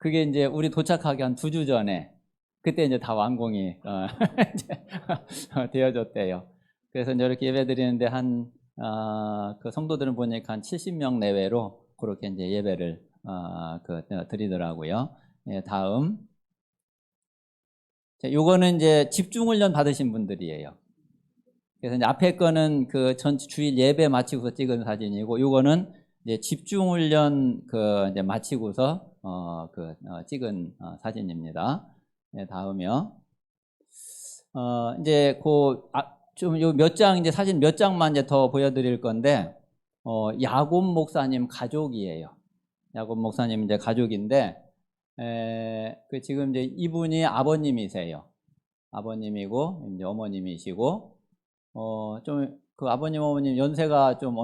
그게 이제 우리 도착하기 한 2주 전에 그때 이제 다 완공이 이제 되어졌대요. 그래서 이제 이렇게 예배 드리는데 그 성도들은 보니까 한 70명 내외로 그렇게 이제 예배를 드리더라고요. 예, 다음. 자, 요거는 이제 집중훈련 받으신 분들이에요. 그래서 이제 앞에 거는 그 전 주일 예배 마치고서 찍은 사진이고, 요거는 이제 집중훈련 이제 마치고서 찍은 사진입니다. 네, 다음이요. 이제 좀 요 몇 장 이제 사진 몇 장만 이제 더 보여드릴 건데, 야곱 목사님 가족이에요. 야곱 목사님 이제 가족인데, 지금 이제 이분이 아버님이세요. 아버님이고 이제 어머님이시고, 좀 그 아버님 어머님 연세가 좀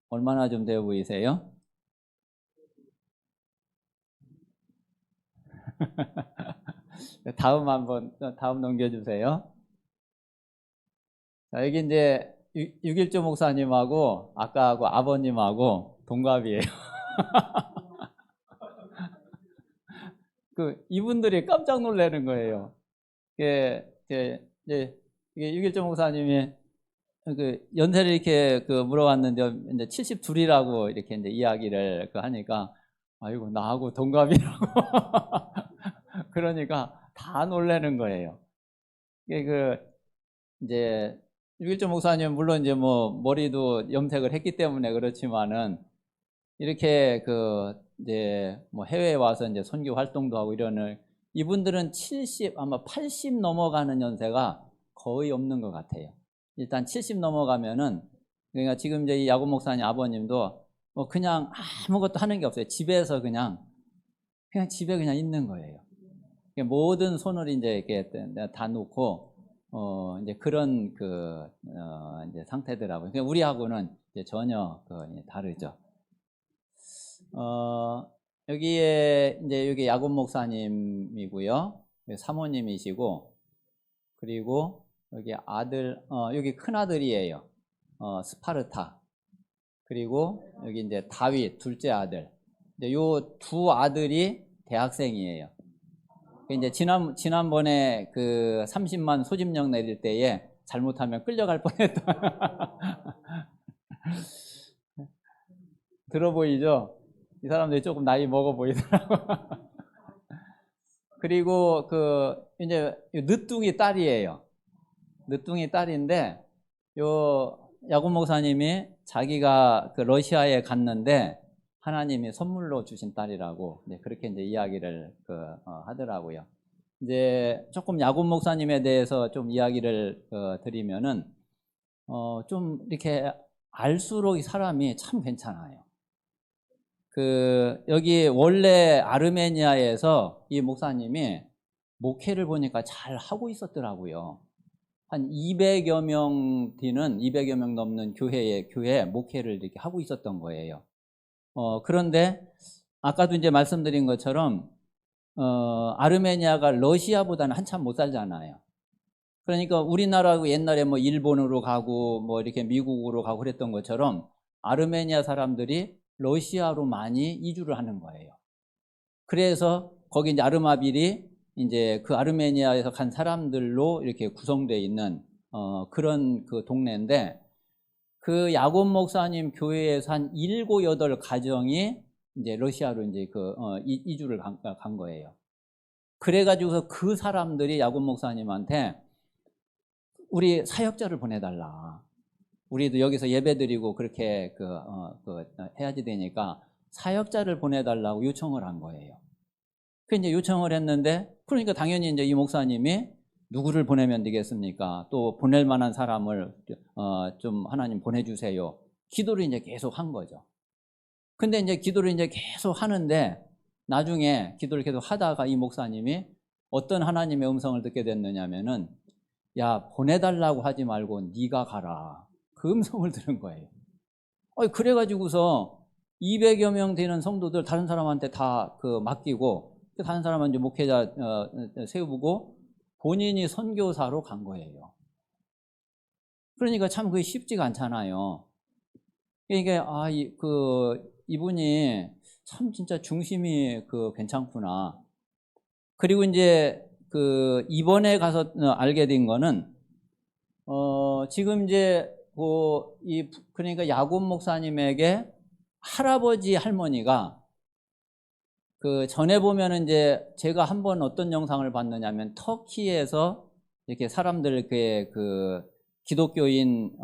얼마나 좀 되어 보이세요? 다음 넘겨주세요. 자, 여기 이제 6.1조 목사님하고 아까하고 아버님하고 동갑이에요. 이분들이 깜짝 놀라는 거예요. 이게 6.1조 목사님이 연세를 이렇게 물어봤는데 이제 72이라고 이렇게 이제 이야기를 하니까, 아이고 나하고 동갑이라고 그러니까 다 놀라는 거예요. 이게 이제 6.1조 목사님 물론 이제 뭐 머리도 염색을 했기 때문에 그렇지만은 이렇게 이제 뭐 해외에 와서 이제 선교 활동도 하고 이러는, 이분들은 70 아마 80 넘어가는 연세가 거의 없는 것 같아요. 일단 70 넘어가면은, 그러니까 지금 이제 이 야곱 목사님 아버님도 뭐 그냥 아무것도 하는 게 없어요. 집에서 그냥 집에 그냥 있는 거예요. 모든 손을 이제 이렇게 다 놓고 이제 그런 이제 상태더라고요. 그러니까 우리하고는 이제 전혀 다르죠. 여기에 이제 여기 야곱 목사님이고요. 사모님이시고, 그리고 여기 여기 큰 아들이에요. 스파르타. 그리고 여기 이제 다윗 둘째 아들. 이제 요 2 아들이 대학생이에요. 이제 지난번에 30만 소집령 내릴 때에 잘못하면 끌려갈 뻔했던 들어 보이죠? 이 사람들이 조금 나이 먹어 보이더라고. 그리고 이제 늦둥이 딸이에요. 늦둥이 딸인데, 요 야곱 목사님이 자기가 러시아에 갔는데 하나님이 선물로 주신 딸이라고 그렇게 이제 이야기를 하더라고요. 이제 조금 야곱 목사님에 대해서 좀 이야기를 드리면은 좀 이렇게 알수록 이 사람이 참 괜찮아요. 여기 원래 아르메니아에서 이 목사님이 목회를 보니까 잘 하고 있었더라고요. 한 200여 명 되는 200여 명 넘는 교회 목회를 이렇게 하고 있었던 거예요. 그런데 아까도 이제 말씀드린 것처럼 아르메니아가 러시아보다는 한참 못 살잖아요. 그러니까 우리나라하고 옛날에 뭐 일본으로 가고 뭐 이렇게 미국으로 가고 그랬던 것처럼 아르메니아 사람들이 러시아로 많이 이주를 하는 거예요. 그래서 거기 이제 아르마빌이 이제 아르메니아에서 간 사람들로 이렇게 구성되어 있는 그런 동네인데, 야곱 목사님 교회에서 한 7, 8 가정이 이제 러시아로 이제 이주를 간 거예요. 그래가지고서 그 사람들이 야곱 목사님한테 우리 사역자를 보내달라. 우리도 여기서 예배드리고 그렇게 해야지 되니까 사역자를 보내달라고 요청을 한 거예요. 그 이제 요청을 했는데, 그러니까 당연히 이제 이 목사님이 누구를 보내면 되겠습니까? 또 보낼 만한 사람을 좀 하나님 보내주세요. 기도를 이제 계속 한 거죠. 근데 이제 기도를 이제 계속 하는데, 나중에 기도를 계속 하다가 이 목사님이 어떤 하나님의 음성을 듣게 됐느냐면은, 야, 보내달라고 하지 말고 네가 가라. 그 음성을 들은 거예요. 그래가지고서 200여 명 되는 성도들 다른 사람한테 다 맡기고, 다른 사람한테 목회자 세우고 본인이 선교사로 간 거예요. 그러니까 참 그게 쉽지가 않잖아요. 이게 이분이 참 진짜 중심이 괜찮구나. 그리고 이제 그 이번에 가서 알게 된 거는 지금 이제 그러니까 야곱 목사님에게 할아버지 할머니가 그 전에 보면은 이제 제가 한번 어떤 영상을 봤느냐면 터키에서 이렇게 사람들 그 기독교인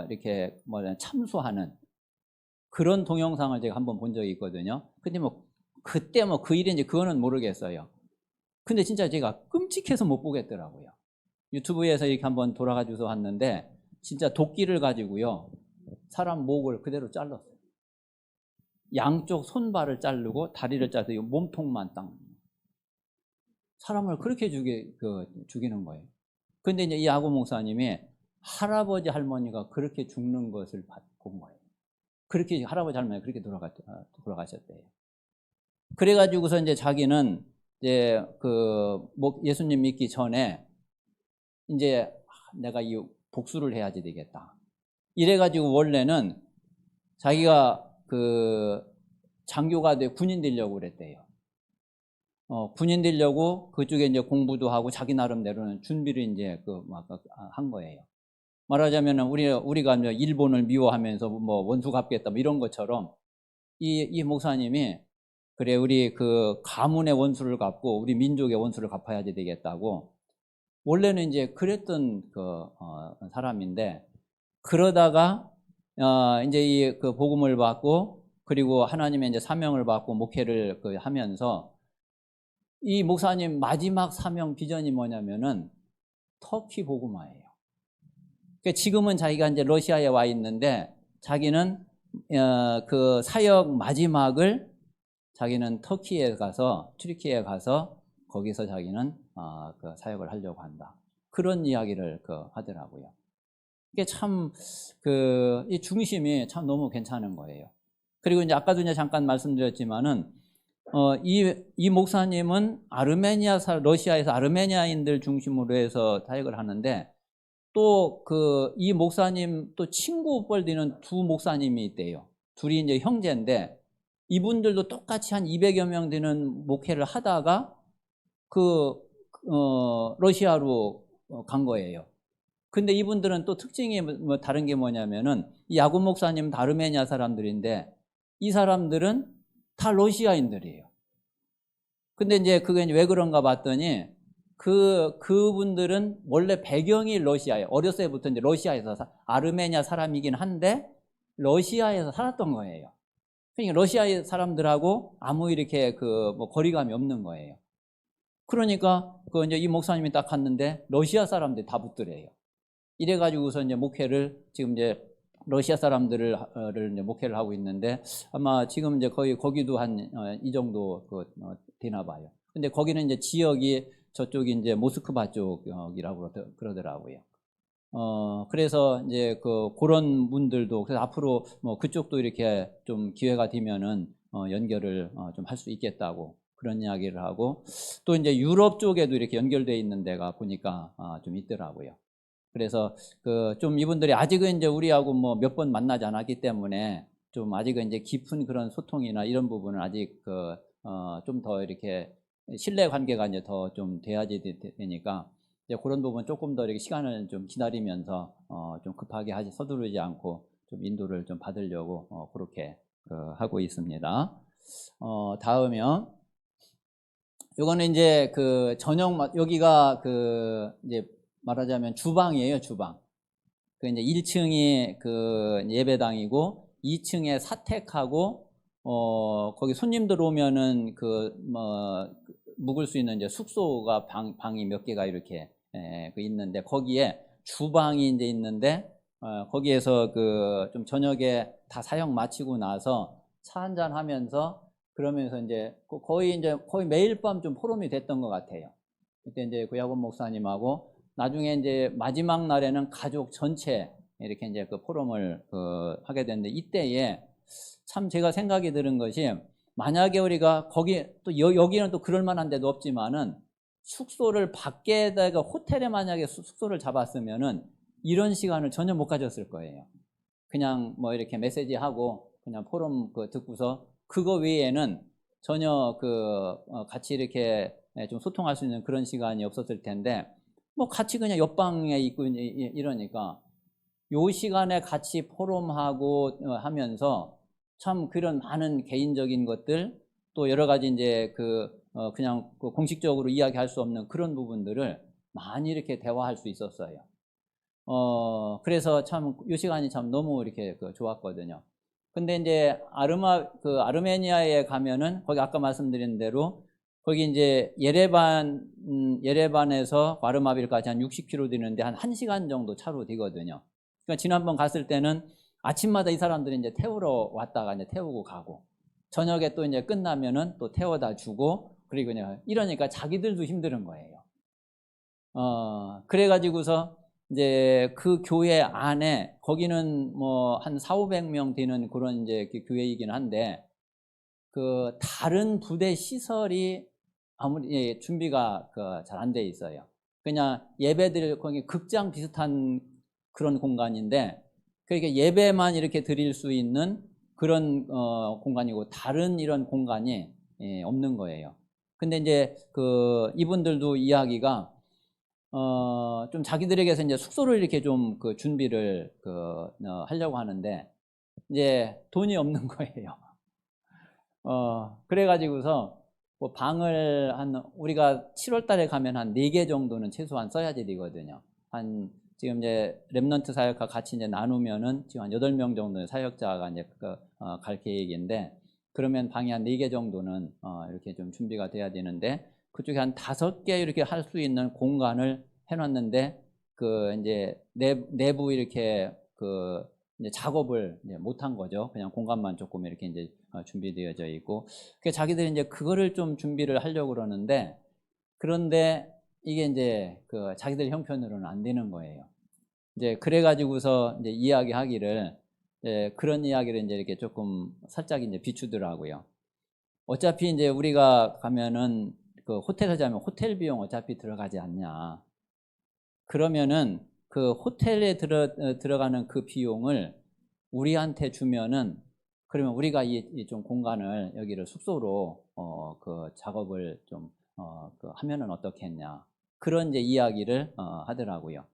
이렇게 뭐냐 참수하는 그런 동영상을 제가 한번 본 적이 있거든요. 근데 뭐 그때 뭐 그 일인지 그거는 모르겠어요. 근데 진짜 제가 끔찍해서 못 보겠더라고요. 유튜브에서 이렇게 한번 돌아가지고서 왔는데 진짜 도끼를 가지고요 사람 목을 그대로 잘랐어요. 양쪽 손발을 자르고 다리를 자르고 몸통만 딱 사람을 그렇게 죽이는 거예요. 근데 이제 이 야곱 목사님이 할아버지 할머니가 그렇게 죽는 것을 본 거예요. 그렇게 할아버지 할머니가 그렇게 돌아가셨대요. 그래가지고서 이제 자기는 이제 예수님 믿기 전에 이제 내가 이 복수를 해야지 되겠다. 이래가지고 원래는 자기가 그 장교가 돼 군인 되려고 그랬대요. 군인 되려고 그쪽에 이제 공부도 하고 자기 나름대로는 준비를 이제 한 거예요. 말하자면은 우리가 이제 일본을 미워하면서 뭐 원수 갚겠다 뭐 이런 것처럼 이 목사님이 그래 우리 그 가문의 원수를 갚고 우리 민족의 원수를 갚아야지 되겠다고 원래는 이제 그랬던 사람인데 그러다가 이제 이 그 복음을 받고 그리고 하나님의 이제 사명을 받고 목회를 하면서 이 목사님 마지막 사명 비전이 뭐냐면은 터키 복음화예요. 그러니까 지금은 자기가 이제 러시아에 와 있는데 자기는 그 사역 마지막을 자기는 터키에 가서 튀르키예에 가서 거기서 자기는 그 사역을 하려고 한다. 그런 이야기를 하더라고요. 이게 참 이 중심이 참 너무 괜찮은 거예요. 그리고 이제 아까도 이제 잠깐 말씀드렸지만은 이 목사님은 러시아에서 아르메니아인들 중심으로 해서 사역을 하는데 또 이 목사님 또 친구 뻘디는 두 목사님이 있대요. 둘이 이제 형제인데 이분들도 똑같이 한 200여 명 되는 목회를 하다가 러시아로 간 거예요. 근데 이분들은 또 특징이 뭐 다른 게 뭐냐면은 이 야곱 목사님은 아르메니아 사람들인데 이 사람들은 다 러시아인들이에요. 근데 이제 그게 왜 그런가 봤더니 그분들은 원래 배경이 러시아예요. 어렸을 때부터 이제 러시아에서 아르메니아 사람이긴 한데 러시아에서 살았던 거예요. 그러니까 러시아 사람들하고 아무 이렇게 뭐 거리감이 없는 거예요. 그러니까 이제 이 목사님이 딱 갔는데 러시아 사람들이 다 붙더래요. 이래가지고서 이제 목회를 지금 이제 러시아 사람들을 이제 목회를 하고 있는데 아마 지금 이제 거의 거기도 한 이 정도 되나 봐요. 근데 거기는 이제 지역이 저쪽이 이제 모스크바 쪽이라고 그러더라고요. 그래서 이제 그런 분들도 그래서 앞으로 뭐 그쪽도 이렇게 좀 기회가 되면은 연결을 좀 할 수 있겠다고 그런 이야기를 하고 또 이제 유럽 쪽에도 이렇게 연결되어 있는 데가 보니까 좀 있더라고요. 그래서 좀 이분들이 아직은 이제 우리하고 뭐 몇 번 만나지 않았기 때문에 좀 아직은 이제 깊은 그런 소통이나 이런 부분은 아직 좀 더 이렇게 신뢰 관계가 이제 더 좀 돼야지 되니까 이제 그런 부분 조금 더 이렇게 시간을 좀 기다리면서 좀 급하게 서두르지 않고 좀 인도를 좀 받으려고 그렇게 하고 있습니다. 다음이요. 요거는 이제 저녁 여기가 이제 말하자면 주방이에요, 주방. 이제 1층이 예배당이고 2층에 사택하고 거기 손님들 오면은 묵을 수 있는 이제 숙소가 방이 몇 개가 이렇게 있는데 거기에 주방이 이제 있는데 거기에서 좀 저녁에 다 사역 마치고 나서 차 한잔 하면서 그러면서 이제 거의 매일 밤 좀 포럼이 됐던 것 같아요. 그때 이제 야곱 목사님하고 나중에 이제 마지막 날에는 가족 전체 이렇게 이제 포럼을 하게 됐는데 이때에 참 제가 생각이 드는 것이 만약에 우리가 여기는 또 그럴 만한 데도 없지만은 숙소를 밖에다가 호텔에 만약에 숙소를 잡았으면은 이런 시간을 전혀 못 가졌을 거예요. 그냥 뭐 이렇게 메시지하고 그냥 포럼 듣고서 그거 외에는 전혀 같이 이렇게 좀 소통할 수 있는 그런 시간이 없었을 텐데 뭐 같이 그냥 옆방에 있고 이러니까 요 시간에 같이 포럼하고 하면서 참 그런 많은 개인적인 것들 또 여러 가지 이제 그냥 공식적으로 이야기할 수 없는 그런 부분들을 많이 이렇게 대화할 수 있었어요. 그래서 참 이 시간이 참 너무 이렇게 좋았거든요. 근데 이제 아르메니아에 가면은 거기 아까 말씀드린 대로 거기 이제 예레반에서 과르마빌까지 한 60km 되는데 한 1시간 정도 차로 되거든요. 그러니까 지난번 갔을 때는 아침마다 이 사람들이 이제 태우러 왔다가 이제 태우고 가고 저녁에 또 이제 끝나면은 또 태워다 주고 그리고 그냥 이러니까 자기들도 힘든 거예요. 그래가지고서 이제 그 교회 안에 거기는 뭐 한 4,500명 되는 그런 이제 교회이긴 한데 그 다른 부대 시설이 아무리 준비가 잘 안 돼 있어요. 그냥 예배드릴 거기 극장 비슷한 그런 공간인데 그렇게 예배만 이렇게 드릴 수 있는 그런 공간이고 다른 이런 공간이 없는 거예요. 근데 이제 이분들도 이야기가 좀 자기들에게서 이제 숙소를 이렇게 좀 준비를 하려고 하는데 이제 돈이 없는 거예요. 그래가지고서 뭐 방을 우리가 7월 달에 가면 한 4개 정도는 최소한 써야지 되거든요. 지금 이제 랩넌트 사역과 같이 이제 나누면은 지금 한 8명 정도의 사역자가 이제 갈 계획인데 그러면 방이 한 4개 정도는 이렇게 좀 준비가 돼야 되는데 그쪽에 한 5개 이렇게 할 수 있는 공간을 해놨는데 이제 내부 이렇게 이제 작업을 이제 못한 거죠. 그냥 공간만 조금 이렇게 이제 준비되어져 있고. 그 자기들이 이제 그거를 좀 준비를 하려고 그러는데 그런데 이게 이제 자기들 형편으로는 안 되는 거예요. 이제 그래가지고서 이제 이야기하기를 그런 이야기를 이제 이렇게 조금 살짝 이제 비추더라고요. 어차피 이제 우리가 가면은 호텔에 자면 호텔 비용 어차피 들어가지 않냐. 그러면은 그 호텔에 들어가는 그 비용을 우리한테 주면은 그러면 우리가 이 좀 공간을 여기를 숙소로 작업을 좀 하면은 어떻겠냐 그런 이제 이야기를 하더라고요.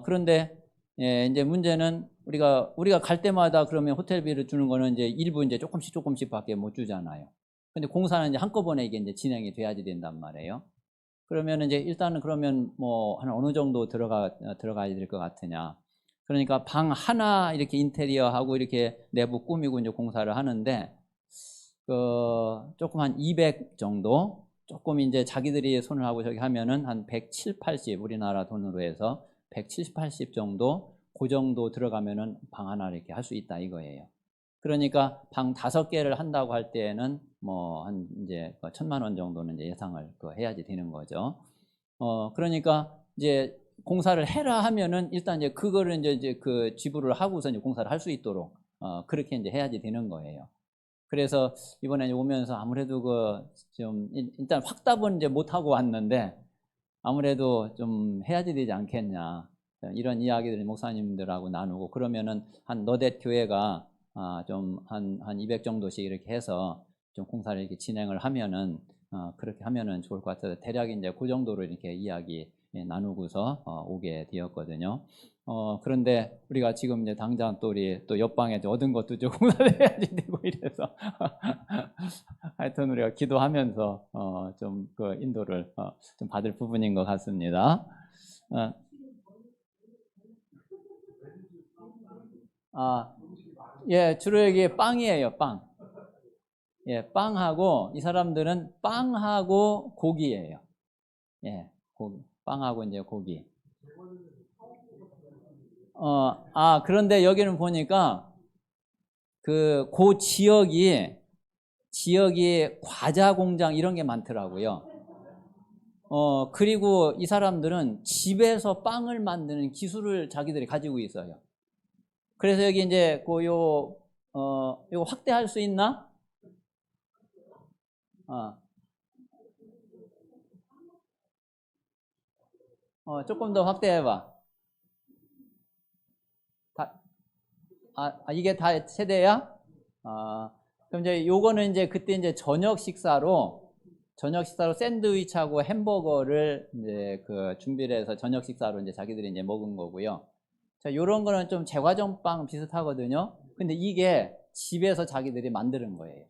그런데 이제 문제는 우리가 갈 때마다 그러면 호텔비를 주는 거는 이제 일부 이제 조금씩밖에 못 주잖아요. 근데 공사는 이제 한꺼번에 이게 이제 진행이 돼야지 된단 말이에요. 그러면 이제 일단은 그러면 뭐 한 어느 정도 들어가야 될 것 같으냐. 그러니까 방 하나 이렇게 인테리어하고 이렇게 내부 꾸미고 이제 공사를 하는데 조금 한 200 정도 조금 이제 자기들이 손을 하고 저기 하면은 한 170, 80 우리나라 돈으로 해서 170, 80 정도 그 정도 들어가면은 방 하나 이렇게 할 수 있다 이거예요. 그러니까 방 5개를 한다고 할 때에는 뭐 한 이제 1,000만 원 정도는 이제 예상을 해야지 되는 거죠. 그러니까 이제 공사를 해라 하면은 일단 이제 그거를 이제 지불을 하고서 이제 공사를 할 수 있도록 그렇게 이제 해야지 되는 거예요. 그래서 이번에 오면서 아무래도 좀 일단 확답은 이제 못 하고 왔는데 아무래도 좀 해야지 되지 않겠냐 이런 이야기들을 목사님들하고 나누고 그러면은 한 너댓 교회가 좀 한 200 정도씩 이렇게 해서 좀 공사를 이렇게 진행을 하면은 그렇게 하면은 좋을 것 같아서 대략 이제 그 정도로 이렇게 이야기 나누고서 오게 되었거든요. 그런데 우리가 지금 이제 당장 또 우리 또 옆방에 얻은 것도 좀 공사를 해야지 되고 이래서 하여튼 우리가 기도하면서 좀 인도를 좀 받을 부분인 것 같습니다. 예, 주로 여기 빵이에요, 빵. 예, 빵하고 이 사람들은 빵하고 고기예요. 예, 빵하고 이제 고기. 그런데 여기는 보니까 그 지역이 과자 공장 이런 게 많더라고요. 그리고 이 사람들은 집에서 빵을 만드는 기술을 자기들이 가지고 있어요. 그래서 여기 이제 요거 확대할 수 있나? 조금 더 확대해봐. 이게 다 세대야? 그럼 이제 요거는 이제 그때 이제 저녁 식사로 저녁 식사로 샌드위치하고 햄버거를 이제 그 준비를 해서 저녁 식사로 이제 자기들이 이제 먹은 거고요. 자, 요런 거는 좀 제과점빵 비슷하거든요. 근데 이게 집에서 자기들이 만드는 거예요.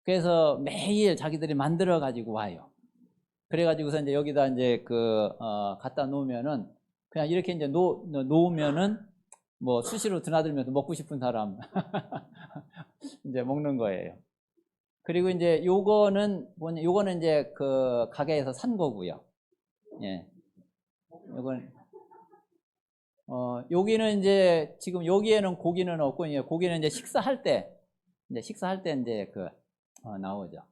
그래서 매일 자기들이 만들어 가지고 와요. 그래가지고서 이제 여기다 이제 갖다 놓으면은 그냥 이렇게 이제 놓으면은 뭐 수시로 드나들면서 먹고 싶은 사람 이제 먹는 거예요. 그리고 이제 요거는 이제 그 가게에서 산 거고요. 예. 요건 여기는 이제 지금 여기에는 고기는 없고 이제 고기는 이제 식사할 때 이제 나오죠.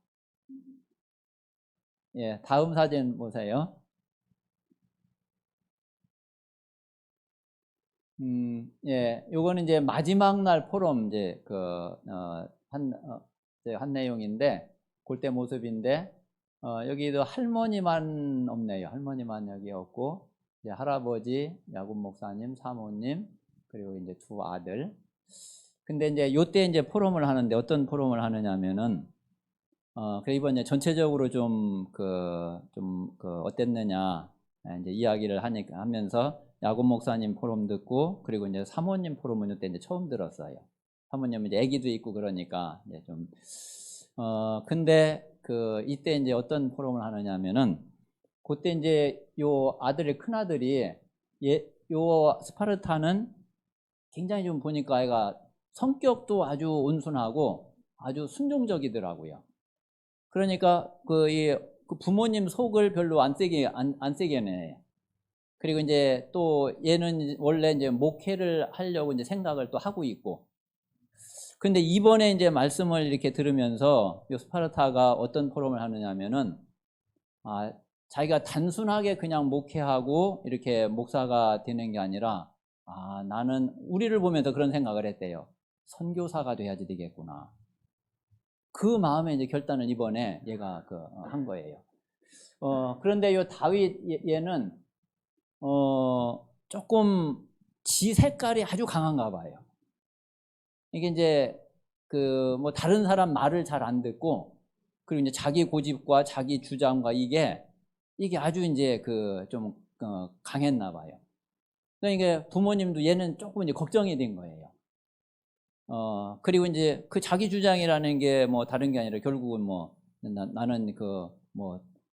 예, 다음 사진 보세요. 예, 요거는 이제 마지막 날 포럼 한 내용인데, 그때 모습인데, 여기도 할머니만 없네요. 할머니만 여기 없고, 이제 할아버지, 야곱 목사님, 사모님, 그리고 이제 두 아들. 근데 이제 요때 이제 포럼을 하는데 어떤 포럼을 하느냐면은, 그래 이번 이제 전체적으로 어땠느냐, 이제 이야기를 하면서 야곱 목사님 포럼 듣고, 그리고 이제 사모님 포럼은 이때 이제 처음 들었어요. 사모님은 이제 아기도 있고 그러니까 이제 근데 이때 이제 어떤 포럼을 하느냐면은, 그때 이제 요 아들의 큰 아들이 요 스파르타는 굉장히 좀 보니까 애가 성격도 아주 온순하고 아주 순종적이더라고요. 그러니까 그 부모님 속을 별로 안 세게 내. 그리고 이제 또 얘는 원래 이제 목회를 하려고 이제 생각을 또 하고 있고. 근데 이번에 이제 말씀을 이렇게 들으면서 요 스파르타가 어떤 포럼을 하느냐면은, 자기가 단순하게 그냥 목회하고 이렇게 목사가 되는 게 아니라, 나는 우리를 보면서 그런 생각을 했대요. 선교사가 돼야지 되겠구나. 그 마음에 이제 결단을 이번에 얘가 한 거예요. 그런데 요 다윗 얘는 조금 지 색깔이 아주 강한가 봐요. 이게 이제 뭐 다른 사람 말을 잘 안 듣고, 그리고 이제 자기 고집과 자기 주장과 이게 아주 이제 좀 강했나 봐요. 그러니까 부모님도 얘는 조금 이제 걱정이 된 거예요. 그리고 이제 그 자기 주장이라는 게 뭐 다른 게 아니라 결국은 뭐 나는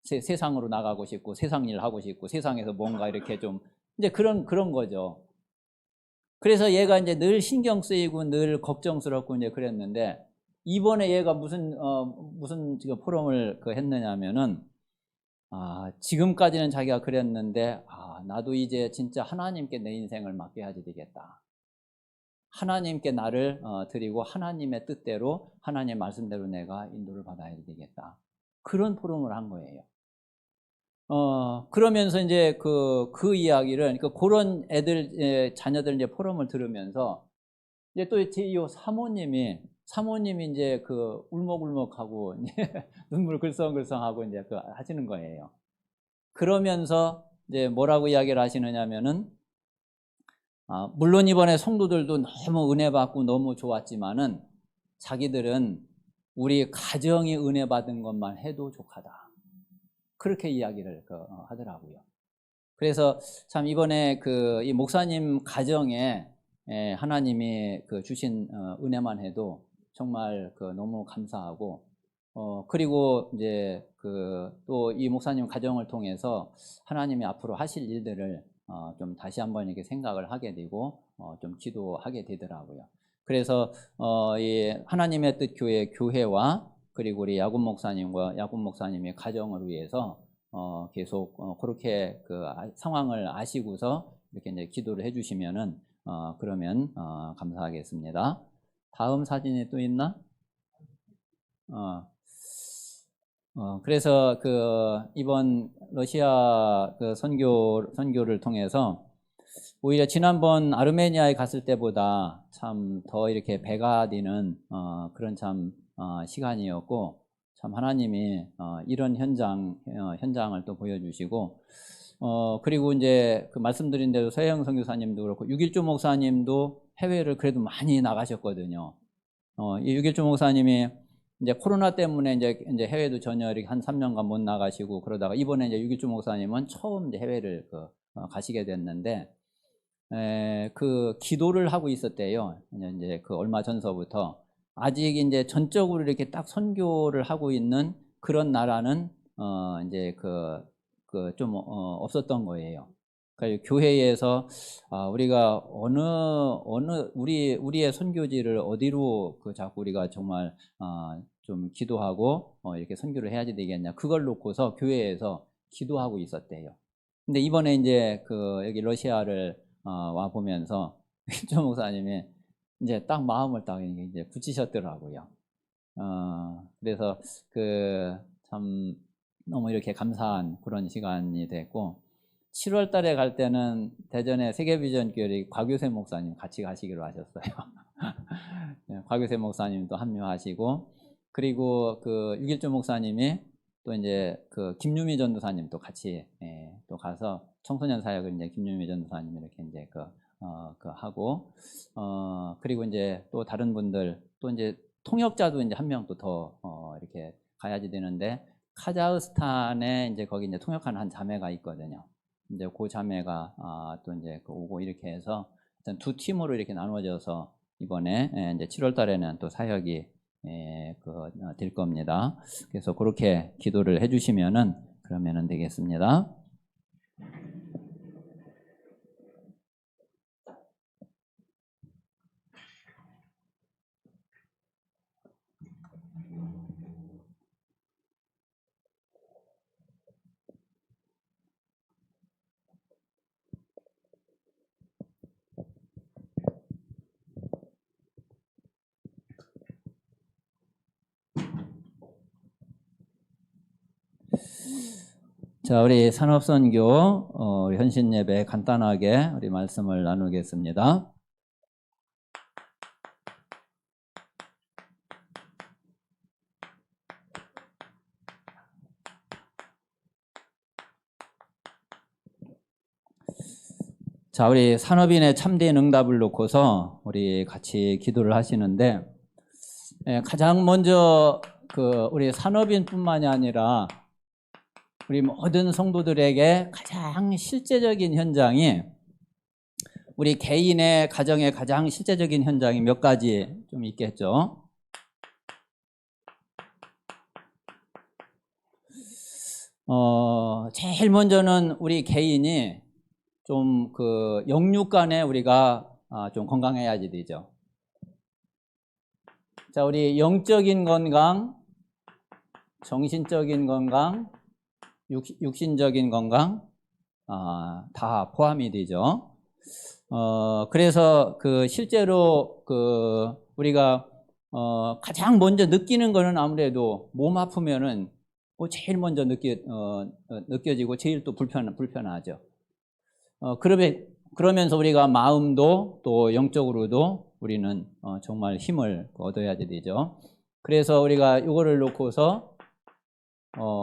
세상으로 나가고 싶고 세상 일 하고 싶고 세상에서 뭔가 이렇게 좀 이제 그런 거죠. 그래서 얘가 이제 늘 신경 쓰이고 늘 걱정스럽고 이제 그랬는데, 이번에 얘가 무슨 지금 포럼을 했느냐면은, 지금까지는 자기가 그랬는데, 나도 이제 진짜 하나님께 내 인생을 맡겨야지 되겠다. 하나님께 나를 드리고 하나님의 뜻대로 하나님의 말씀대로 내가 인도를 받아야 되겠다. 그런 포럼을 한 거예요. 그러면서 이제 그 이야기를, 그런 자녀들 이제 포럼을 들으면서, 이제 또 이 사모님이 이제 울먹울먹하고, 눈물 글썽글썽하고 이제 하시는 거예요. 그러면서 이제 뭐라고 이야기를 하시느냐면은, 물론 이번에 성도들도 너무 은혜 받고 너무 좋았지만은, 자기들은 우리 가정이 은혜 받은 것만 해도 족하다. 그렇게 이야기를 하더라고요. 그래서 참 이번에 이 목사님 가정에 하나님이 주신 은혜만 해도 정말 너무 감사하고, 그리고 이제 또 이 목사님 가정을 통해서 하나님이 앞으로 하실 일들을 좀 다시 한번 이렇게 생각을 하게 되고 좀 기도하게 되더라고요. 그래서 이 하나님의 뜻 교회와 그리고 우리 야곱 목사님의 가정을 위해서 계속 그렇게 상황을 아시고서 이렇게 이제 기도를 해주시면은 그러면 감사하겠습니다. 다음 사진이 또 있나? 그래서 이번 러시아 선교를 통해서 오히려 지난번 아르메니아에 갔을 때보다 참 더 이렇게 배가 되는 그런 참 시간이었고, 참 하나님이 이런 현장을 또 보여주시고, 그리고 이제 말씀드린 대로 서혜영 선교사님도 그렇고 6.1조 목사님도 해외를 그래도 많이 나가셨거든요. 이 6.1조 목사님이 이제 코로나 때문에 이제 해외도 전혀 이렇게 한 3년간 못 나가시고 그러다가 이번에 이제 유길주 목사님은 처음 이제 해외를 가시게 됐는데, 그 기도를 하고 있었대요. 이제 그 얼마 전서부터. 아직 이제 전적으로 이렇게 딱 선교를 하고 있는 그런 나라는 이제 좀 없었던 거예요. 그러니까 교회에서 우리가 우리의 선교지를 어디로 자꾸 우리가 정말 좀 기도하고 이렇게 선교를 해야지 되겠냐, 그걸 놓고서 교회에서 기도하고 있었대요. 근데 이번에 이제 여기 러시아를 와 보면서 조 목사님이 이제 딱 마음을 딱 이제 굳히셨더라고요. 그래서 참 너무 이렇게 감사한 그런 시간이 됐고, 7월 달에 갈 때는 대전에 세계비전교회 곽유세 목사님 같이 가시기로 하셨어요. 네, 곽유세 목사님도 합류하시고, 그리고 유길주 목사님이 또 이제 김유미 전도사님 또 같이 또 가서 청소년 사역을 이제 김유미 전도사님 이렇게 이제 하고, 그리고 이제 또 다른 분들 또 이제 통역자도 이제 한 명 또 더 이렇게 가야지 되는데, 카자흐스탄에 이제 거기 이제 통역하는 한 자매가 있거든요. 이제 그 자매가 또 이제 오고 이렇게 해서 일단 두 팀으로 이렇게 나눠져서 이번에 이제 7월 달에는 또 사역이 될 겁니다. 그래서 그렇게 기도를 해주시면은 그러면은 되겠습니다. 자, 우리 산업선교 우리 현신예배 간단하게 우리 말씀을 나누겠습니다. 자, 우리 산업인의 참된 응답을 놓고서 우리 같이 기도를 하시는데, 가장 먼저 우리 산업인뿐만이 아니라 우리 모든 성도들에게 가장 실제적인 현장이, 우리 개인의 가정의 가장 실제적인 현장이 몇 가지 좀 있겠죠. 제일 먼저는 우리 개인이 좀 영육간에 우리가 좀 건강해야지 되죠. 자, 우리 영적인 건강, 정신적인 건강, 육신적인 건강 다 포함이 되죠. 그래서 실제로 우리가 가장 먼저 느끼는 거는 아무래도 몸 아프면은 제일 먼저 느껴지고 제일 또 불편하죠. 그러면서 우리가 마음도 또 영적으로도 우리는 정말 힘을 얻어야 되죠. 그래서 우리가 이거를 놓고서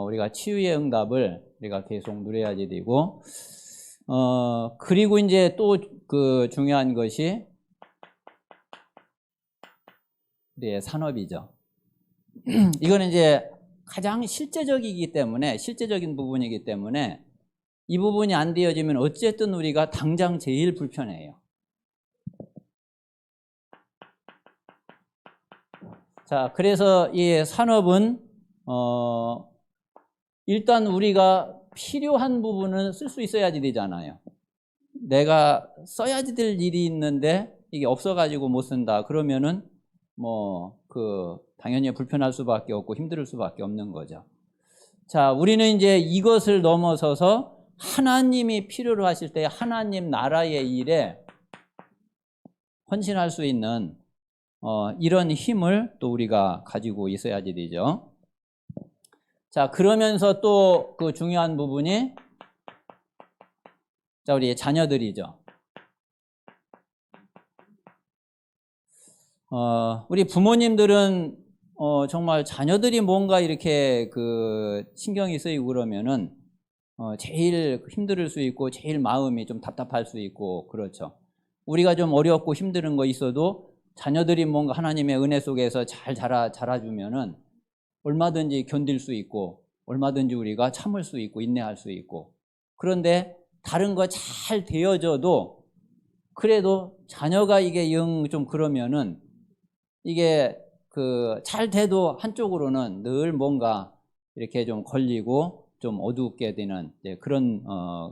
우리가 치유의 응답을 우리가 계속 누려야지 되고, 그리고 이제 또 중요한 것이 우리의 산업이죠. 이거는 이제 가장 실제적인 부분이기 때문에 이 부분이 안 되어지면 어쨌든 우리가 당장 제일 불편해요. 자, 그래서 이 산업은 일단 우리가 필요한 부분은 쓸 수 있어야지 되잖아요. 내가 써야지 될 일이 있는데 이게 없어가지고 못 쓴다 그러면은 당연히 불편할 수밖에 없고 힘들 수밖에 없는 거죠. 자, 우리는 이제 이것을 넘어서서 하나님이 필요로 하실 때 하나님 나라의 일에 헌신할 수 있는 이런 힘을 또 우리가 가지고 있어야지 되죠. 자, 그러면서 또 중요한 부분이 자, 우리 자녀들이죠. 우리 부모님들은 정말 자녀들이 뭔가 이렇게 신경이 쓰이고 그러면은 제일 힘들 수 있고 제일 마음이 좀 답답할 수 있고 그렇죠. 우리가 좀 어렵고 힘든 거 있어도 자녀들이 뭔가 하나님의 은혜 속에서 잘 자라주면은 얼마든지 견딜 수 있고 얼마든지 우리가 참을 수 있고 인내할 수 있고, 그런데 다른 거 잘 되어져도 그래도 자녀가 이게 영 좀 그러면은 이게 그 잘 돼도 한쪽으로는 늘 뭔가 이렇게 좀 걸리고 좀 어둡게 되는 그런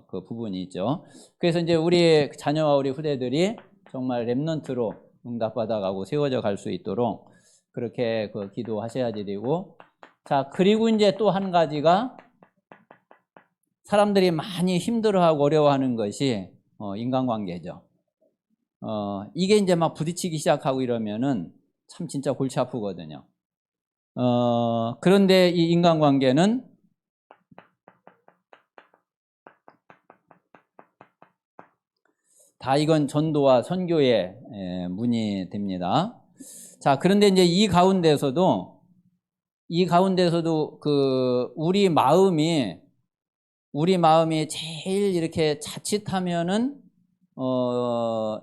그 부분이 있죠. 그래서 이제 우리 자녀와 우리 후대들이 정말 렘넌트로 응답받아가고 세워져 갈 수 있도록 그렇게 그 기도하셔야지 되고, 자, 그리고 이제 또 한 가지가 사람들이 많이 힘들어하고 어려워하는 것이 인간관계죠. 이게 이제 막 부딪히기 시작하고 이러면은 참 진짜 골치 아프거든요. 그런데 이 인간관계는 다 이건 전도와 선교의 문이 됩니다. 자, 그런데 이제 이 가운데서도 그 우리 마음이 제일 이렇게 자칫하면은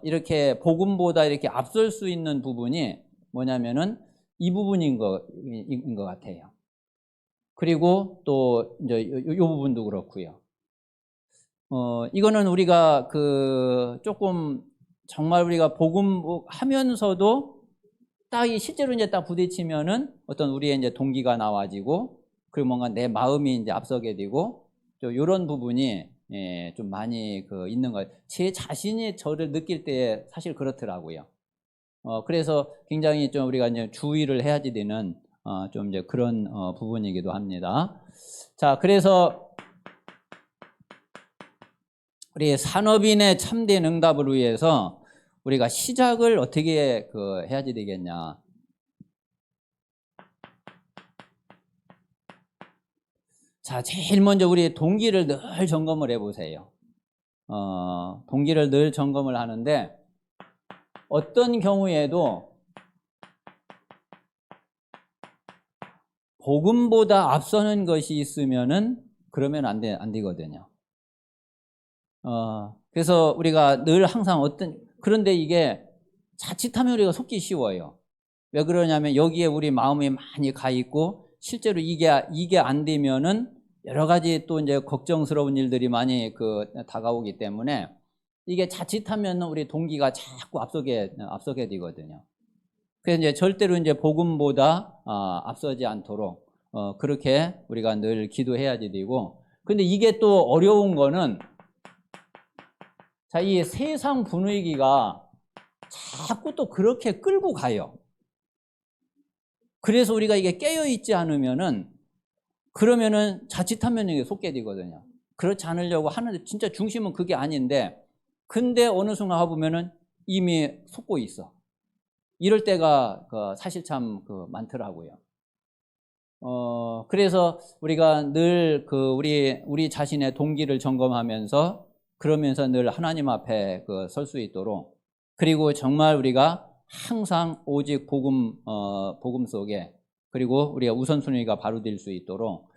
이렇게 복음보다 이렇게 앞설 수 있는 부분이 뭐냐면은 이 부분인 것 같아요. 그리고 또 이제 이 부분도 그렇고요. 이거는 우리가 그 조금 정말 우리가 복음 하면서도 딱 이 실제로 이제 딱 부딪히면은 어떤 우리의 이제 동기가 나와지고, 그리고 뭔가 내 마음이 이제 앞서게 되고, 좀 이런 부분이 좀 많이 그 있는 거예요. 제 자신이 저를 느낄 때 사실 그렇더라고요. 그래서 굉장히 좀 우리가 이제 주의를 해야지 되는 좀 이제 그런 부분이기도 합니다. 자, 그래서 우리 산업인의 참된 응답을 위해서 우리가 시작을 어떻게 그 해야지 되겠냐. 자, 제일 먼저 우리 동기를 늘 점검을 해보세요. 동기를 늘 점검을 하는데, 어떤 경우에도 복음보다 앞서는 것이 있으면은 그러면 안 되거든요. 그래서 우리가 늘 항상 그런데 이게 자칫하면 우리가 속기 쉬워요. 왜 그러냐면 여기에 우리 마음이 많이 가 있고, 실제로 이게 안 되면은 여러 가지 또 이제 걱정스러운 일들이 많이 다가오기 때문에 이게 자칫하면 우리 동기가 자꾸 앞서게 되거든요. 그래서 이제 절대로 이제 복음보다 앞서지 않도록 그렇게 우리가 늘 기도해야지 되고, 근데 이게 또 어려운 거는, 자, 이 세상 분위기가 자꾸 또 그렇게 끌고 가요. 그래서 우리가 이게 깨어있지 않으면은, 그러면은 자칫하면 이게 속게 되거든요. 그렇지 않으려고 하는데 진짜 중심은 그게 아닌데, 근데 어느 순간 가보면은 이미 속고 있어. 이럴 때가 사실 참 많더라고요. 그래서 우리가 늘 우리 자신의 동기를 점검하면서, 그러면서 늘 하나님 앞에 설 수 있도록, 그리고 정말 우리가 항상 오직 복음 속에, 그리고 우리가 우선순위가 바로 될 수 있도록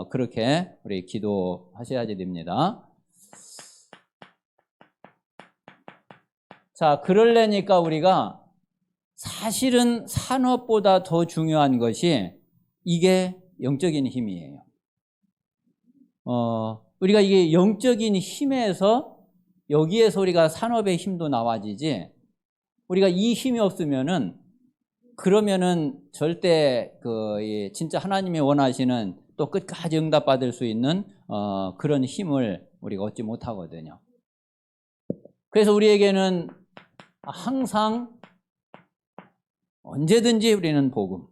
그렇게 우리 기도하셔야지 됩니다. 자, 그러려니까 우리가 사실은 산업보다 더 중요한 것이 이게 영적인 힘이에요. 우리가 이게 영적인 힘에서, 여기에서 우리가 산업의 힘도 나와지지, 우리가 이 힘이 없으면은, 그러면은 절대 진짜 하나님이 원하시는 또 끝까지 응답받을 수 있는 그런 힘을 우리가 얻지 못하거든요. 그래서 우리에게는 항상 언제든지 우리는 복음.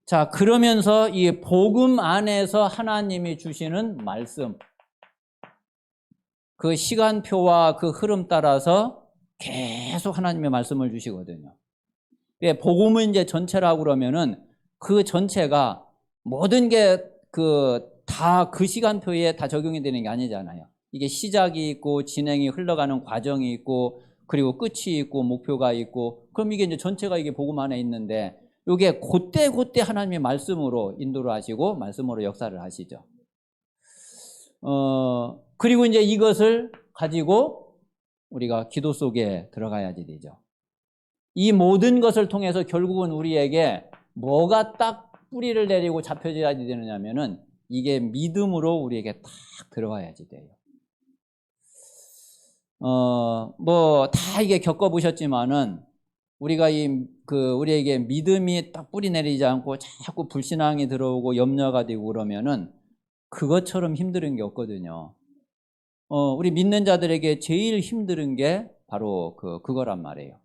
자, 그러면서 이 복음 안에서 하나님이 주시는 말씀, 그 시간표와 그 흐름 따라서 계속 하나님의 말씀을 주시거든요. 복음은 이제 전체라고 그러면은 그 전체가 모든 게 다 그 시간표에 다 적용이 되는 게 아니잖아요. 이게 시작이 있고 진행이 흘러가는 과정이 있고, 그리고 끝이 있고 목표가 있고, 그럼 이게 이제 전체가 이게 복음 안에 있는데, 이게 그때 하나님의 말씀으로 인도를 하시고 말씀으로 역사를 하시죠. 그리고 이제 이것을 가지고 우리가 기도 속에 들어가야지 되죠. 이 모든 것을 통해서 결국은 우리에게 뭐가 딱 뿌리를 내리고 잡혀져야지 되느냐면은 이게 믿음으로 우리에게 딱 들어와야지 돼요. 뭐 다 이게 겪어보셨지만은 우리가 우리에게 믿음이 딱 뿌리 내리지 않고 자꾸 불신앙이 들어오고 염려가 되고 그러면은 그것처럼 힘든 게 없거든요. 우리 믿는 자들에게 제일 힘든 게 바로 그거란 말이에요.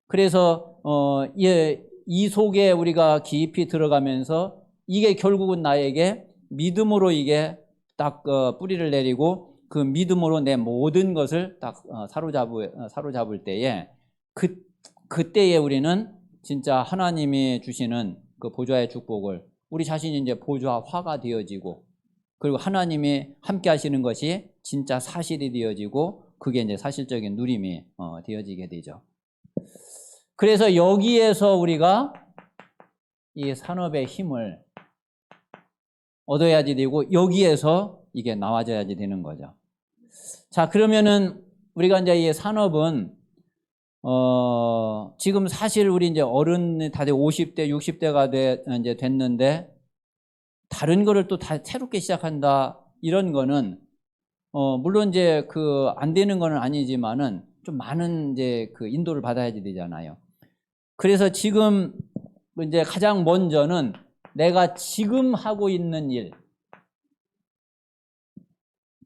그래서 이 속에 우리가 깊이 들어가면서 이게 결국은 나에게 믿음으로 이게 딱 뿌리를 내리고 그 믿음으로 내 모든 것을 딱 사로잡을 때에 그때에 우리는 진짜 하나님이 주시는 그 보좌의 축복을 우리 자신이 이제 보좌화가 되어지고 그리고 하나님이 함께 하시는 것이 진짜 사실이 되어지고 그게 이제 사실적인 누림이 되어지게 되죠. 그래서 여기에서 우리가 이 산업의 힘을 얻어야지 되고 여기에서 이게 나와져야지 되는 거죠. 자, 그러면은 우리가 이제 이 산업은 지금 사실 우리 이제 어른이 다들 50대, 60대가 이제 됐는데 다른 거를 또 다 새롭게 시작한다 이런 거는 물론 이제 안 되는 거는 아니지만은 좀 많은 이제 인도를 받아야지 되잖아요. 그래서 지금 이제 가장 먼저는 내가 지금 하고 있는 일,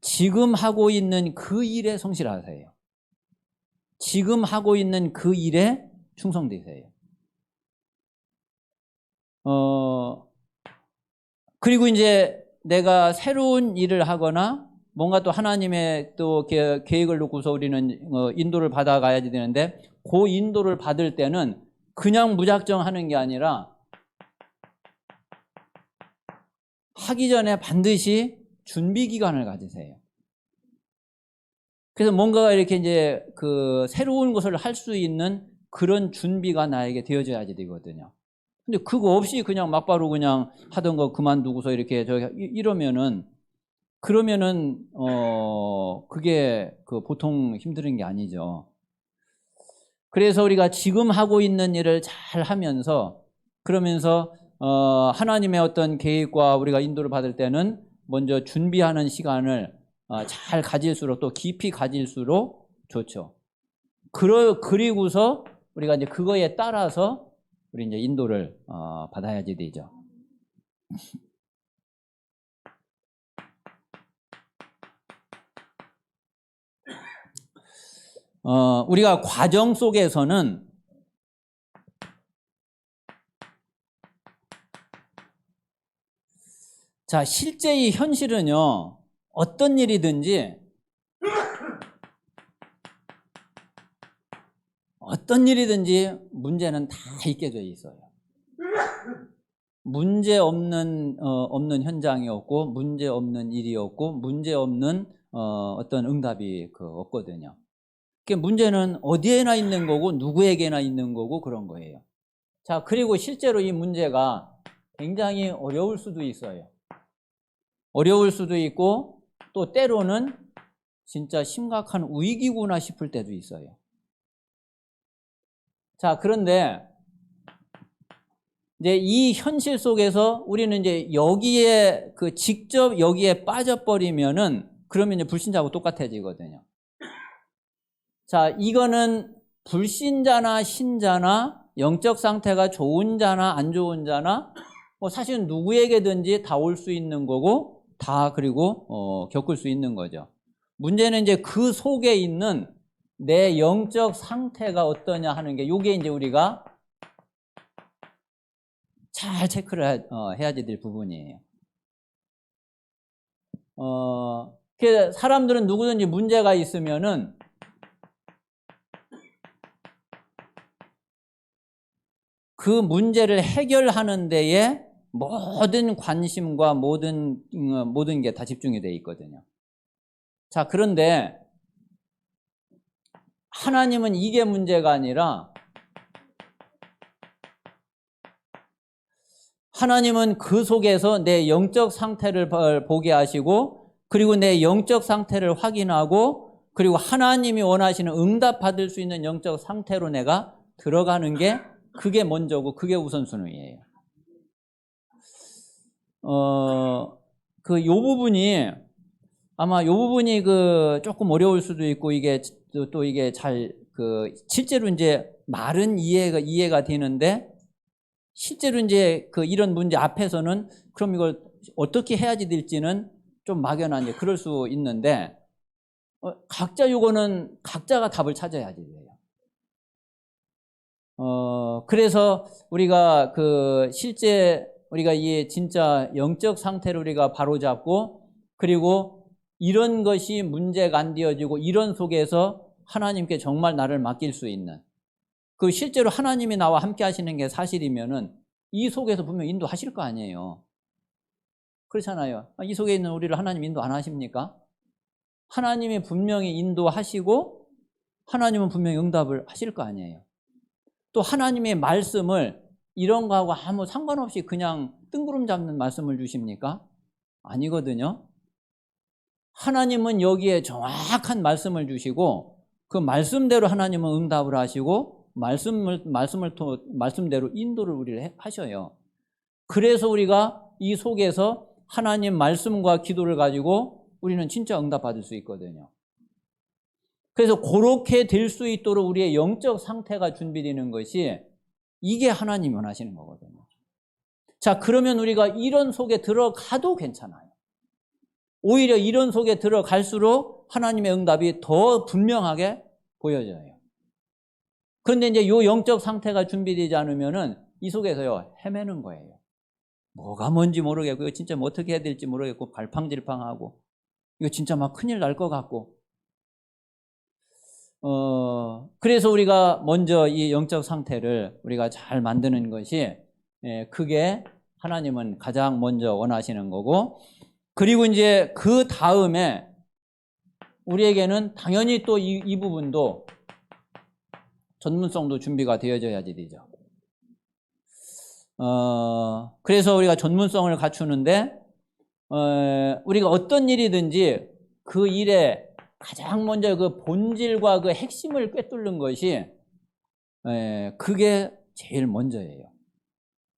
지금 하고 있는 그 일에 성실하세요. 지금 하고 있는 그 일에 충성되세요. 그리고 이제 내가 새로운 일을 하거나 뭔가 또 하나님의 또 계획을 놓고서 우리는 인도를 받아가야지 되는데 그 인도를 받을 때는 그냥 무작정 하는 게 아니라 하기 전에 반드시 준비 기간을 가지세요. 그래서 뭔가 이렇게 이제 새로운 것을 할 수 있는 그런 준비가 나에게 되어져야지 되거든요. 근데 그거 없이 그냥 막바로 그냥 하던 거 그만두고서 이렇게 이러면은 그러면은 그게 보통 힘든 게 아니죠. 그래서 우리가 지금 하고 있는 일을 잘 하면서 그러면서 하나님의 어떤 계획과 우리가 인도를 받을 때는 먼저 준비하는 시간을 잘 가질수록 또 깊이 가질수록 좋죠. 그리고서 우리가 이제 그거에 따라서 우리 이제 인도를 받아야지 되죠. 우리가 과정 속에서는 자, 실제 이 현실은요, 어떤 일이든지 문제는 다 있게 돼 있어요. 문제 없는 현장이 없고, 문제 없는 일이 없고, 문제 없는 어떤 응답이 없거든요. 문제는 어디에나 있는 거고, 누구에게나 있는 거고, 그런 거예요. 자, 그리고 실제로 이 문제가 굉장히 어려울 수도 있어요. 어려울 수도 있고, 또 때로는 진짜 심각한 위기구나 싶을 때도 있어요. 자, 그런데 이제 이 현실 속에서 우리는 이제 여기에 직접 여기에 빠져버리면은 그러면 이제 불신자하고 똑같아지거든요. 자, 이거는 불신자나 신자나 영적 상태가 좋은 자나 안 좋은 자나 뭐 사실 누구에게든지 다 올 수 있는 거고 다 그리고 겪을 수 있는 거죠. 문제는 이제 그 속에 있는 내 영적 상태가 어떠냐 하는 게 요게 이제 우리가 잘 체크를 해야지 될 부분이에요. 사람들은 누구든지 문제가 있으면은 그 문제를 해결하는 데에 모든 관심과 모든 게 다 집중이 되어 있거든요. 자, 그런데 하나님은 이게 문제가 아니라 하나님은 그 속에서 내 영적 상태를 보게 하시고 그리고 내 영적 상태를 확인하고 그리고 하나님이 원하시는 응답 받을 수 있는 영적 상태로 내가 들어가는 게 그게 먼저고 그게 우선순위예요. 요 부분이 아마 요 부분이 조금 어려울 수도 있고 이게 또 이게 잘 실제로 이제 말은 이해가 되는데 실제로 이제 이런 문제 앞에서는 그럼 이걸 어떻게 해야지 될지는 좀 막연한 그럴 수 있는데 각자 요거는 각자가 답을 찾아야지 돼요. 그래서 우리가 실제 우리가 이 진짜 영적 상태를 우리가 바로잡고 그리고 이런 것이 문제가 안 되어지고 이런 속에서 하나님께 정말 나를 맡길 수 있는 실제로 하나님이 나와 함께 하시는 게 사실이면은 이 속에서 분명 인도하실 거 아니에요. 그렇잖아요. 이 속에 있는 우리를 하나님 인도 안 하십니까? 하나님이 분명히 인도하시고 하나님은 분명히 응답을 하실 거 아니에요. 또 하나님의 말씀을 이런 거하고 아무 상관없이 그냥 뜬구름 잡는 말씀을 주십니까? 아니거든요. 하나님은 여기에 정확한 말씀을 주시고 그 말씀대로 하나님은 응답을 하시고 말씀대로 인도를 우리를 하셔요. 그래서 우리가 이 속에서 하나님 말씀과 기도를 가지고 우리는 진짜 응답받을 수 있거든요. 그래서 그렇게 될 수 있도록 우리의 영적 상태가 준비되는 것이 이게 하나님이 원하시는 거거든요. 자, 그러면 우리가 이런 속에 들어가도 괜찮아요. 오히려 이런 속에 들어갈수록 하나님의 응답이 더 분명하게 보여져요. 그런데 이제 이 영적 상태가 준비되지 않으면은 이 속에서요 헤매는 거예요. 뭐가 뭔지 모르겠고 이거 진짜 뭐 어떻게 해야 될지 모르겠고 갈팡질팡하고 이거 진짜 막 큰일 날 것 같고 그래서 우리가 먼저 이 영적 상태를 우리가 잘 만드는 것이 그게 하나님은 가장 먼저 원하시는 거고 그리고 이제 그 다음에 우리에게는 당연히 또 이 부분도 전문성도 준비가 되어져야지 되죠. 그래서 우리가 전문성을 갖추는데 우리가 어떤 일이든지 그 일에 가장 먼저 그 본질과 그 핵심을 꿰뚫는 것이 그게 제일 먼저예요.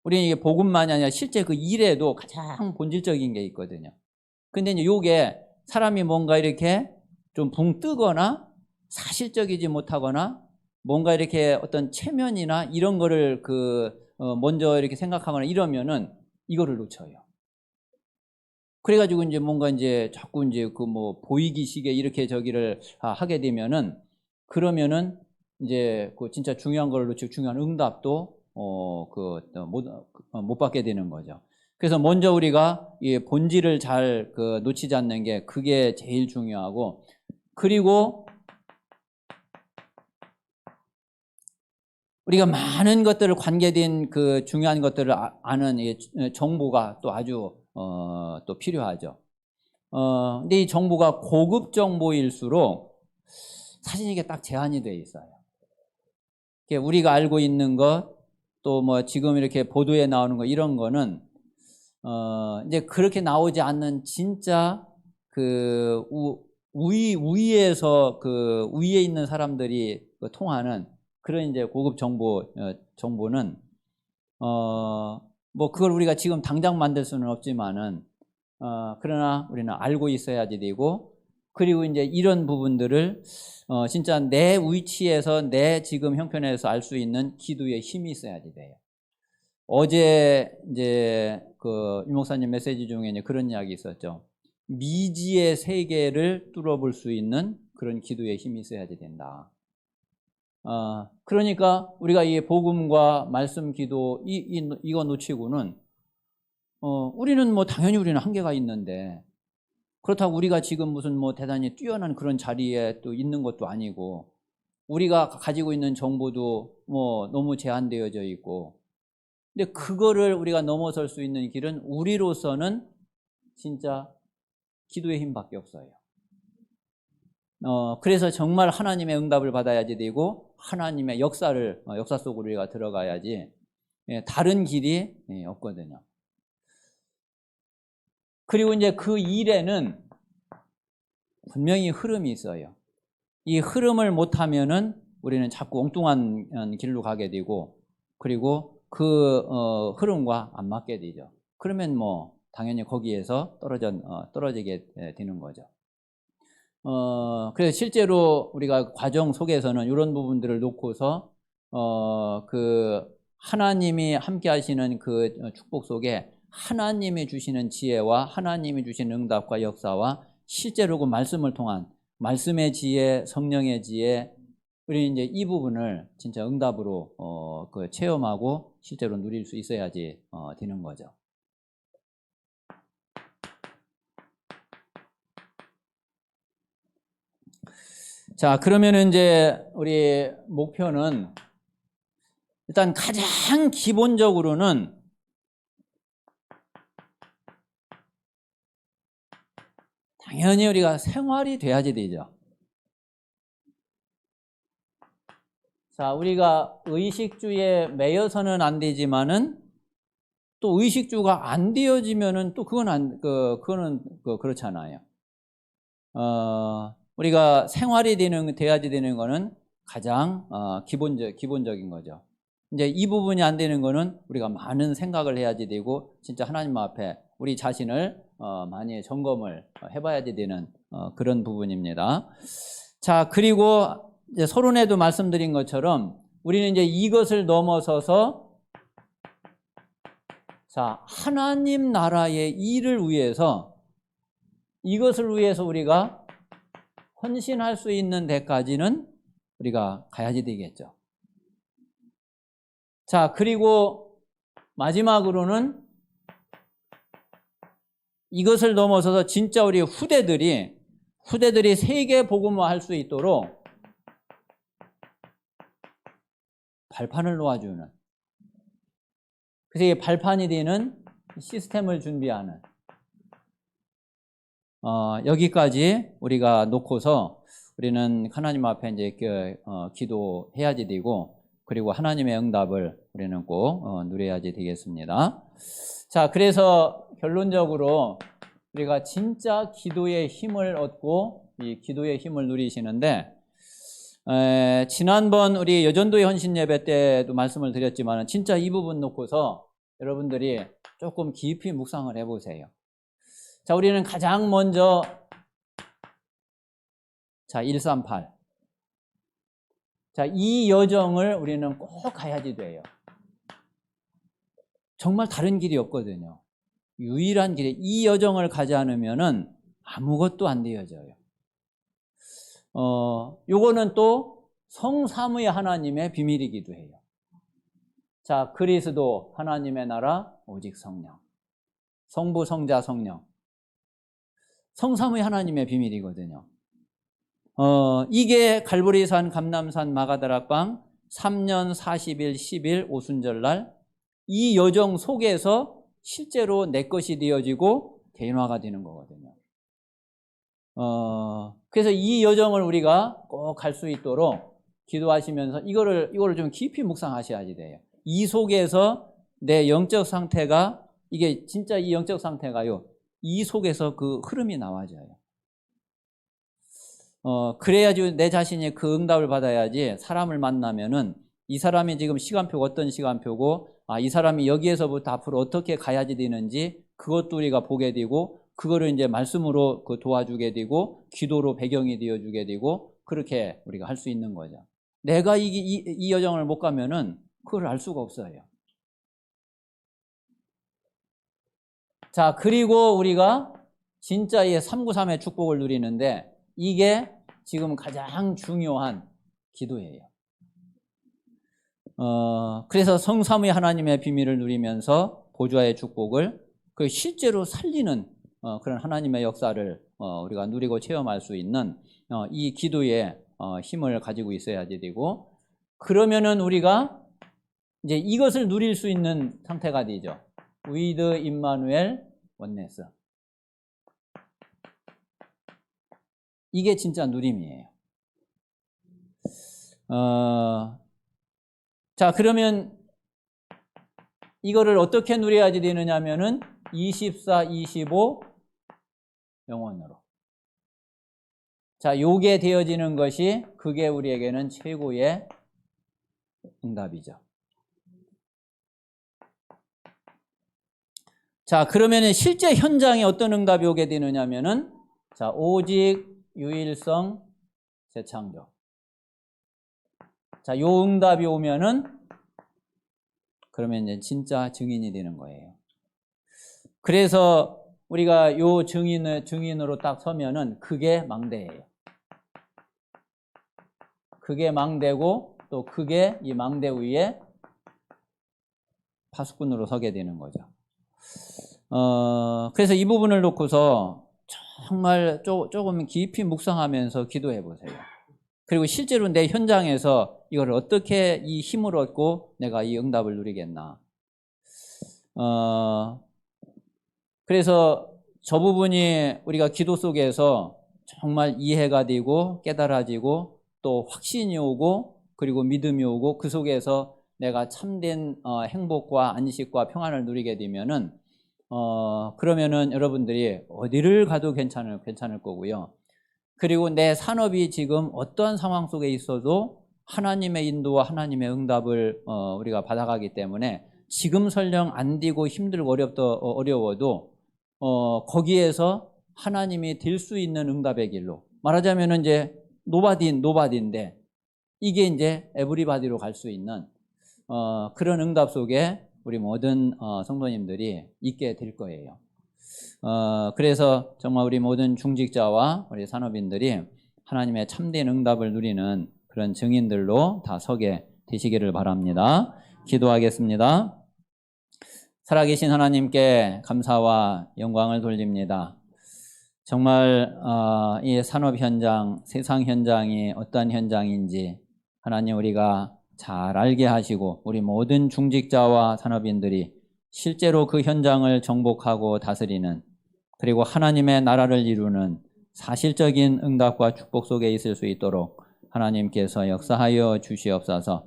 우리는 이게 복음만이 아니라 실제 그 일에도 가장 본질적인 게 있거든요. 근데 이제 요게 사람이 뭔가 이렇게 좀 붕 뜨거나 사실적이지 못하거나 뭔가 이렇게 어떤 체면이나 이런 거를 먼저 이렇게 생각하거나 이러면은 이거를 놓쳐요. 그래가지고 이제 뭔가 이제 자꾸 이제 보이기식에 이렇게 저기를 하게 되면은 그러면은 이제 진짜 중요한 걸 놓치고 중요한 응답도 못 받게 되는 거죠. 그래서 먼저 우리가 이 본질을 잘 놓치지 않는 게 그게 제일 중요하고 그리고 우리가 많은 것들을 관계된 중요한 것들을 아는 정보가 또 아주 또 필요하죠. 근데 이 정보가 고급 정보일수록 사실 이게 딱 제한이 되어 있어요. 우리가 알고 있는 것, 또 지금 이렇게 보도에 나오는 거 이런 거는 이제 그렇게 나오지 않는 진짜 우위에서 위에 있는 사람들이 통하는 그런 이제 고급 정보는 그걸 우리가 지금 당장 만들 수는 없지만은 그러나 우리는 알고 있어야지 되고 그리고 이제 이런 부분들을 진짜 내 위치에서 내 지금 형편에서 알 수 있는 기도의 힘이 있어야지 돼요. 어제 이제 유 목사님 메시지 중에 이제 그런 이야기 있었죠. 미지의 세계를 뚫어볼 수 있는 그런 기도의 힘이 있어야지 된다. 그러니까 우리가 이 복음과 말씀 기도 이거 놓치고는 우리는 당연히 우리는 한계가 있는데 그렇다고 우리가 지금 무슨 대단히 뛰어난 그런 자리에 또 있는 것도 아니고 우리가 가지고 있는 정보도 너무 제한되어져 있고 근데 그거를 우리가 넘어설 수 있는 길은 우리로서는 진짜 기도의 힘밖에 없어요. 그래서 정말 하나님의 응답을 받아야지 되고 하나님의 역사 속으로 우리가 들어가야지 다른 길이 없거든요. 그리고 이제 그 일에는 분명히 흐름이 있어요. 이 흐름을 못하면은 우리는 자꾸 엉뚱한 길로 가게 되고 그리고 그 흐름과 안 맞게 되죠. 그러면 뭐 당연히 거기에서 떨어지게 되는 거죠. 그래서 실제로 우리가 과정 속에서는 이런 부분들을 놓고서 그 하나님이 함께 하시는 그 축복 속에 하나님이 주시는 지혜와 하나님이 주시는 응답과 역사와 실제로 그 말씀을 통한 말씀의 지혜, 성령의 지혜, 우리 이제 이 부분을 진짜 응답으로 그 체험하고 실제로 누릴 수 있어야지 되는 거죠. 자, 그러면은 이제 우리 목표는 일단 가장 기본적으로는 당연히 우리가 생활이 돼야지 되죠. 자, 우리가 의식주에 매여서는 안 되지만은 또 의식주가 안 되어지면은 또 그거는 그렇잖아요. 우리가 생활이 돼야지 되는 거는 가장 기본적인 거죠. 이제 이 부분이 안 되는 거는 우리가 많은 생각을 해야지 되고 진짜 하나님 앞에 우리 자신을 많이 점검을 해봐야지 되는 그런 부분입니다. 자, 그리고 이제 서론에도 말씀드린 것처럼 우리는 이제 이것을 넘어서서 자, 하나님 나라의 일을 위해서 이것을 위해서 우리가 헌신할 수 있는 데까지는 우리가 가야지 되겠죠. 자, 그리고 마지막으로는 이것을 넘어서서 진짜 우리 후대들이 세계 복음화할 수 있도록 발판을 놓아주는, 그래서 이 발판이 되는 시스템을 준비하는 여기까지 우리가 놓고서 우리는 하나님 앞에 이제 기도해야지 되고, 그리고 하나님의 응답을 우리는 꼭 누려야지 되겠습니다. 자, 그래서 결론적으로 우리가 진짜 기도의 힘을 얻고 이 기도의 힘을 누리시는데, 지난번 우리 여전도의 헌신 예배 때도 말씀을 드렸지만 진짜 이 부분 놓고서 여러분들이 조금 깊이 묵상을 해보세요. 자, 우리는 가장 먼저 138. 자, 이 여정을 우리는 꼭 가야지 돼요. 정말 다른 길이 없거든요. 유일한 길이 이 여정을 가지 않으면은 아무것도 안 되어져요. 요거는 또 성삼위 하나님의 비밀이기도 해요. 자, 그리스도 하나님의 나라 오직 성령. 성부, 성자, 성령. 성삼위 하나님의 비밀이거든요. 이게 갈보리산, 감남산, 마가다락방 3년 40일 10일 오순절날 이 여정 속에서 실제로 내 것이 되어지고 개인화가 되는 거거든요. 그래서 이 여정을 우리가 꼭 갈 수 있도록 기도하시면서 이거를 좀 깊이 묵상하셔야지 돼요. 이 속에서 내 영적 상태가, 이게 진짜 이 영적 상태가요, 이 속에서 그 흐름이 나와져요. 그래야지 내 자신이 그 응답을 받아야지 사람을 만나면은 이 사람이 지금 시간표가 어떤 시간표고, 이 사람이 여기에서부터 앞으로 어떻게 가야지 되는지 그것도 우리가 보게 되고, 그거를 이제 말씀으로 도와주게 되고, 기도로 배경이 되어주게 되고, 그렇게 우리가 할 수 있는 거죠. 내가 이 여정을 못 가면은 그걸 알 수가 없어요. 자, 그리고 우리가 진짜 이 393의 축복을 누리는데 이게 지금 가장 중요한 기도예요. 그래서 성삼위 하나님의 비밀을 누리면서 보좌의 축복을 실제로 살리는 그런 하나님의 역사를 우리가 누리고 체험할 수 있는 이 기도의 힘을 가지고 있어야지 되고, 그러면은 우리가 이제 이것을 누릴 수 있는 상태가 되죠. with 임마누엘 원네스. 이게 진짜 누림이에요. 자, 그러면 이거를 어떻게 누려야지 되느냐면은 24, 25 영원으로. 자, 요게 되어지는 것이 그게 우리에게는 최고의 응답이죠. 자, 그러면 실제 현장에 어떤 응답이 오게 되느냐면은, 자, 오직 유일성 재창조. 자, 요 응답이 오면은, 그러면 이제 진짜 증인이 되는 거예요. 그래서 우리가 요 증인으로 딱 서면은 그게 망대예요. 그게 망대고, 또 그게 이 망대 위에 파수꾼으로 서게 되는 거죠. 그래서 이 부분을 놓고서 정말 조금 깊이 묵상하면서 기도해 보세요. 그리고 실제로 내 현장에서 이걸 어떻게 이 힘을 얻고 내가 이 응답을 누리겠나. 그래서 저 부분이 우리가 기도 속에서 정말 이해가 되고 깨달아지고 또 확신이 오고 그리고 믿음이 오고 그 속에서 내가 참된 행복과 안식과 평안을 누리게 되면은 그러면은 여러분들이 어디를 가도 괜찮을 거고요. 그리고 내 산업이 지금 어떠한 상황 속에 있어도 하나님의 인도와 하나님의 응답을 우리가 받아가기 때문에 지금 설령 안 되고 힘들고 어려워도 거기에서 하나님이 될 수 있는 응답의 길로 말하자면 이제 노바디인데 이게 이제 에브리바디로 갈 수 있는 그런 응답 속에 우리 모든 성도님들이 있게 될 거예요. 그래서 정말 우리 모든 중직자와 우리 산업인들이 하나님의 참된 응답을 누리는 그런 증인들로 다 서게 되시기를 바랍니다. 기도하겠습니다. 살아계신 하나님께 감사와 영광을 돌립니다. 정말 이 산업 현장, 세상 현장이 어떤 현장인지 하나님 우리가 잘 알게 하시고 우리 모든 중직자와 산업인들이 실제로 그 현장을 정복하고 다스리는 그리고 하나님의 나라를 이루는 사실적인 응답과 축복 속에 있을 수 있도록 하나님께서 역사하여 주시옵소서.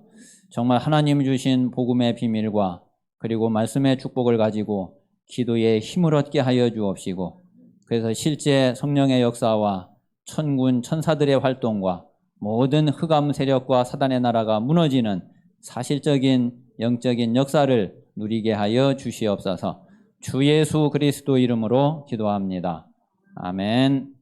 정말 하나님 주신 복음의 비밀과 그리고 말씀의 축복을 가지고 기도에 힘을 얻게 하여 주옵시고 그래서 실제 성령의 역사와 천군 천사들의 활동과 모든 흑암 세력과 사단의 나라가 무너지는 사실적인 영적인 역사를 누리게 하여 주시옵소서. 주 예수 그리스도 이름으로 기도합니다. 아멘.